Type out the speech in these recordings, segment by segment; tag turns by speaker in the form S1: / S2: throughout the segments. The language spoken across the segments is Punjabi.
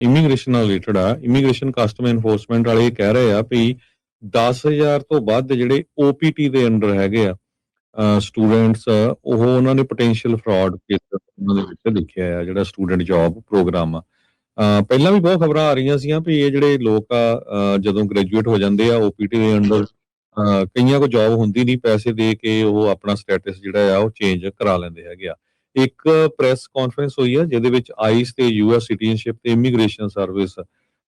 S1: ਇਮੀਗ੍ਰੇਸ਼ਨ ਨਾਲ ਰਿਲੇਟਡ ਆ। ਇਮੀਗ੍ਰੇਸ਼ਨ ਕਸਟਮ ਐਨਫੋਰਸਮੈਂਟ ਵਾਲੇ ਇਹ ਕਹਿ ਰਹੇ ਆ ਵੀ 10,000 ਤੋਂ ਵੱਧ ਜਿਹੜੇ OPT ਦੇ ਅੰਡਰ ਹੈਗੇ ਆ ਸਟੂਡੈਂਟਸ, ਉਹ ਉਹਨਾਂ ਨੇ ਪੋਟੈਂਸ਼ੀਅਲ ਫਰਾਡ ਕੇਸ ਉਹਨਾਂ ਦੇ ਵਿੱਚ ਦੇਖਿਆ ਆ, ਜਿਹੜਾ ਸਟੂਡੈਂਟ ਜੌਬ ਪ੍ਰੋਗਰਾਮ ਆ। ਪਹਿਲਾਂ ਵੀ ਬਹੁਤ ਖਬਰਾਂ ਆ ਰਹੀਆਂ ਸੀਗੀਆਂ ਵੀ ਇਹ ਜਿਹੜੇ ਲੋਕ ਆ ਜਦੋਂ ਗ੍ਰੈਜੂਏਟ ਹੋ ਜਾਂਦੇ ਆ OPT ਦੇ ਅੰਡਰ, ਕਈਆਂ ਕੋਲ ਜੌਬ ਹੁੰਦੀ ਨਹੀਂ, ਪੈਸੇ ਦੇ ਕੇ ਉਹ ਆਪਣਾ ਸਟੇਟਸ ਜਿਹੜਾ ਆ ਉਹ ਚੇਂਜ ਕਰਾ ਲੈਂਦੇ ਹੈਗੇ ਆ। ਇੱਕ ਪ੍ਰੈਸ ਕਾਨਫਰੰਸ ਹੋਈ ਆ ਜਿਹਦੇ ਵਿੱਚ ਆਈਸ ਤੇ US ਸਿਟੀਜ਼ਨਸ਼ਿਪ ਤੇ ਇਮੀਗ੍ਰੇਸ਼ਨ ਸਰਵਿਸ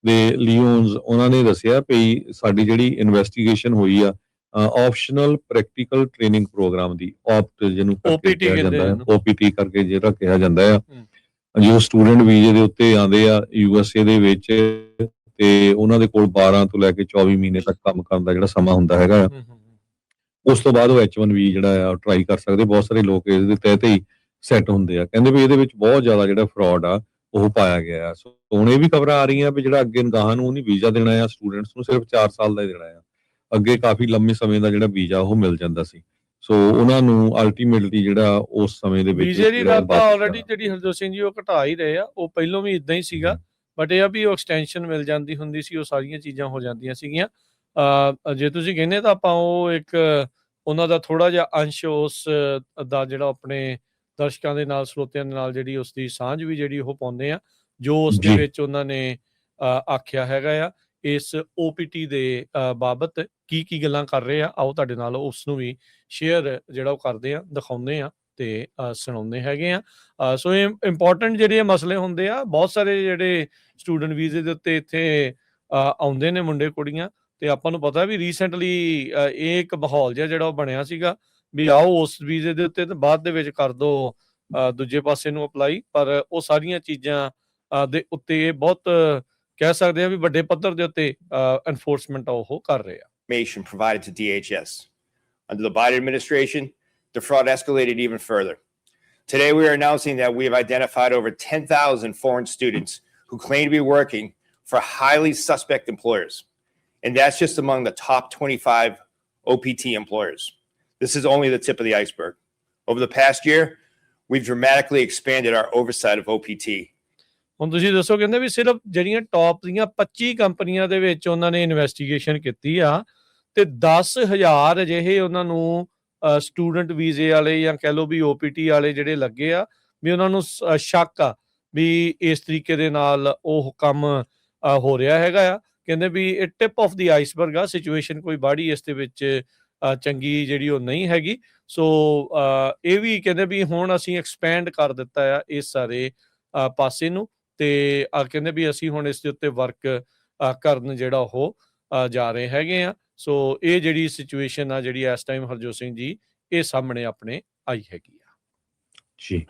S1: ਦੇ ਲਿਓਨਸ ਉਹਨਾਂ ਨੇ ਦੱਸਿਆ ਵੀ ਸਾਡੀ ਜਿਹੜੀ ਇਨਵੈਸਟੀਗੇਸ਼ਨ ਹੋਈ ਆ ਆਪਸ਼ਨਲ ਪ੍ਰੈਕਟੀਕਲ ਟ੍ਰੇਨਿੰਗ ਪ੍ਰੋਗਰਾਮ ਦੀ, OPT ਜਿਹਨੂੰ ਕਿਹਾ ਜਾਂਦਾ ਹੈ, OPT ਕਰਕੇ ਜਿਹੜਾ ਕਿਹਾ ਜਾਂਦਾ ਆ, ਜੋ ਸਟੂਡੈਂਟ ਵੀਜ਼ੇ ਦੇ ਉੱਤੇ ਆਉਂਦੇ ਆ USA ਦੇ ਵਿੱਚ ਤੇ ਉਹਨਾਂ ਦੇ ਕੋਲ 12 ਤੋਂ ਲੈ ਕੇ 24 ਮਹੀਨੇ ਤੱਕ ਕੰਮ ਕਰਨ ਦਾ ਜਿਹੜਾ ਸਮਾਂ ਹੁੰਦਾ ਹੈਗਾ ਆ। ਉਸ ਤੋਂ ਬਾਅਦ ਉਹ H1B ਜਿਹੜਾ ਆ ਟਰਾਈ ਕਰ ਸਕਦੇ। ਬਹੁਤ ਸਾਰੇ ਲੋਕ ਇਹਦੇ ਤਹਿਤ ਹੀ ਸੈੱਟ ਹੁੰਦੇ ਆ। ਕਹਿੰਦੇ ਵੀ ਇਹਦੇ ਵਿੱਚ ਬਹੁਤ ਜ਼ਿਆਦਾ ਜਿਹੜਾ ਫਰਾਡ ਆ ਉਹ ਪਾਇਆ ਗਿਆ ਆ। ਸੋ ਹੁਣ ਇਹ ਵੀ ਖਬਰਾਂ ਆ ਰਹੀਆਂ ਵੀ ਜਿਹੜਾ ਅੱਗੇ ਗਾਹਾਂ ਨੂੰ ਨਹੀਂ ਵੀਜ਼ਾ ਦੇਣਾ ਆ ਸਟੂਡੈਂਟਸ ਨੂੰ, ਸਿਰਫ 4 ਸਾਲ ਦਾ ਹੀ ਦੇਣਾ ਆ। ਅੱਗੇ ਕਾਫੀ ਲੰਮੇ ਸਮੇਂ ਦਾ ਜਿਹੜਾ ਵੀਜ਼ਾ ਉਹ ਮਿਲ ਜਾਂਦਾ ਸੀ। ਸੋ ਉਹਨਾਂ ਨੂੰ ਅਲਟੀਮੇਟਲੀ ਜਿਹੜਾ ਉਸ ਸਮੇਂ ਦੇ ਵਿੱਚ
S2: ਵੀਜ਼ੇ ਦੀ ਦਰ ਆਲਰੇਡੀ ਜਿਹੜੀ ਹਰਜੋਤ ਸਿੰਘ ਜੀ ਉਹ ਘਟਾ ਹੀ ਰਹੇ ਆ। ਉਹ ਪਹਿਲੋਂ ਵੀ ਇਦਾਂ ਹੀ ਸੀਗਾ, ਬਟ ਇਹ ਆ ਵੀ ਉਹ ਐਕਸਟੈਂਸ਼ਨ ਮਿਲ ਜਾਂਦੀ ਹੁੰਦੀ ਸੀ, ਉਹ ਸਾਰੀਆਂ ਚੀਜ਼ਾਂ ਹੋ ਜਾਂਦੀਆਂ ਸੀਗੀਆਂ। ਜੇ ਤੁਸੀਂ ਕਹਿੰਦੇ ਤਾਂ ਆਪਾਂ ਉਹ ਇੱਕ ਉਹਨਾਂ ਦਾ ਥੋੜਾ ਜਿਹਾ ਅੰਸ਼ ਉਸ ਦਾ ਜਿਹੜਾ ਆਪਣੇ ਦਰਸ਼ਕਾਂ ਦੇ ਨਾਲ, ਸਰੋਤਿਆਂ ਦੇ ਨਾਲ ਜਿਹੜੀ ਉਸ ਦੀ ਸਾਂਝ ਵੀ ਜਿਹੜੀ ਉਹ ਪਾਉਂਦੇ ਆ, ਜੋ ਉਸ ਦੇ ਵਿੱਚ ਉਹਨਾਂ ਨੇ ਆਖਿਆ ਹੈਗਾ ਆ ਇਸ OPT ਦੇ ਬਾਬਤ ਕੀ ਗੱਲਾਂ ਕਰ ਰਹੇ ਆ। ਆਓ ਤੁਹਾਡੇ ਨਾਲ ਉਸ ਨੂੰ ਵੀ ਸ਼ੇਅਰ ਜਿਹੜਾ ਉਹ ਕਰਦੇ ਆ, ਦਿਖਾਉਂਦੇ ਆ ਤੇ ਸੁਣਾਉਂਦੇ ਹੈਗੇ ਆ। ਸੋ ਇਹ ਇੰਪੋਰਟੈਂਟ ਜਿਹੜੇ ਮਸਲੇ ਹੁੰਦੇ ਆ। ਬਹੁਤ ਸਾਰੇ ਜਿਹੜੇ ਸਟੂਡੈਂਟ ਵੀਜ਼ੇ ਦੇ ਉੱਤੇ ਇੱਥੇ ਆਉਂਦੇ ਨੇ ਮੁੰਡੇ ਕੁੜੀਆਂ, ਤੇ ਆਪਾਂ ਨੂੰ ਪਤਾ ਵੀ ਰੀਸੈਂਟਲੀ ਇਹ ਇੱਕ ਮਾਹੌਲ ਜਿਹਾ ਜਿਹੜਾ ਉਹ ਬਣਿਆ ਸੀਗਾ ਵੀ ਆਓ ਉਸ ਵੀਜ਼ੇ ਦੇ ਉੱਤੇ ਤੇ ਬਾਅਦ ਦੇ ਵਿੱਚ ਕਰ ਦੋ ਦੂਜੇ ਪਾਸੇ ਨੂੰ ਅਪਲਾਈ। ਪਰ ਉਹ ਸਾਰੀਆਂ ਚੀਜ਼ਾਂ ਦੇ ਉੱਤੇ ਇਹ ਬਹੁਤ ਕਹਿ ਸਕਦੇ ਆ ਵੀ ਵੱਡੇ ਪੱਧਰ ਦੇ ਉੱਤੇ ਐਨਫੋਰਸਮੈਂਟ ਉਹ ਕਰ ਰਹੇ ਆ।
S3: Provided to DHS. Under the Biden administration, the fraud escalated even further. Today, we are announcing that we have identified over 10,000 foreign students who claim to be working for highly suspect employers. And that's just among the top 25 OPT employers. This is only the tip of the iceberg. Over the past year, we've dramatically expanded our oversight of OPT.
S2: ਹੁਣ ਤੁਸੀਂ ਦੱਸੋ, ਕਹਿੰਦੇ ਵੀ ਸਿਰਫ ਜਿਹੜੀਆਂ ਟੌਪ ਦੀਆਂ 25 ਕੰਪਨੀਆਂ ਦੇ ਵਿੱਚ ਉਹਨਾਂ ਨੇ ਇਨਵੈਸਟੀਗੇਸ਼ਨ ਕੀਤੀ ਆ ਤੇ 10,000 ਅਜਿਹੇ ਉਹਨਾਂ ਨੂੰ ਸਟੂਡੈਂਟ ਵੀਜ਼ੇ ਵਾਲੇ ਜਾਂ ਕਹਿ ਲਓ ਵੀ OPT ਵਾਲੇ ਜਿਹੜੇ ਲੱਗੇ ਆ ਵੀ ਉਹਨਾਂ ਨੂੰ ਸ਼ੱਕ ਆ ਵੀ ਇਸ ਤਰੀਕੇ ਦੇ ਨਾਲ ਉਹ ਕੰਮ ਹੋ ਰਿਹਾ ਹੈਗਾ ਆ। ਕਹਿੰਦੇ ਵੀ ਇਹ ਟਿਪ ਆਫ ਦੀ ਆਈਸਬਰਗ ਆ, ਸਿਚੁਏਸ਼ਨ ਕੋਈ ਬਾੜੀ ਇਸ ਦੇ ਵਿੱਚ ਚੰਗੀ ਜਿਹੜੀ ਉਹ ਨਹੀਂ ਹੈਗੀ। ਸੋ ਇਹ ਵੀ ਕਹਿੰਦੇ ਵੀ ਹੁਣ ਅਸੀਂ ਐਕਸਪੈਂਡ ਕਰ ਦਿੱਤਾ ਆ ਇਸ ਸਾਰੇ ਪਾਸੇ ਨੂੰ, ਤੇ ਕਹਿੰਦੇ ਵੀ ਅਸੀਂ ਹੁਣ ਇਸ ਦੇ ਉੱਤੇ ਵਰਕ ਕਰਨ ਜਿਹੜਾ ਉਹ ਜਾ ਰਹੇ ਹੈਗੇ ਆ। ਸੋ ਇਹ ਜਿਹੜੀ ਸਿਚੁਏਸ਼ਨ ਆ ਜਿਹੜੀ ਇਸ ਟਾਈਮ ਹਰਜੋਤ ਸਿੰਘ ਜੀ ਇਹ ਸਾਹਮਣੇ ਆਪਣੇ ਆਈ ਹੈਗੀ ਆ।
S1: ਜੀ।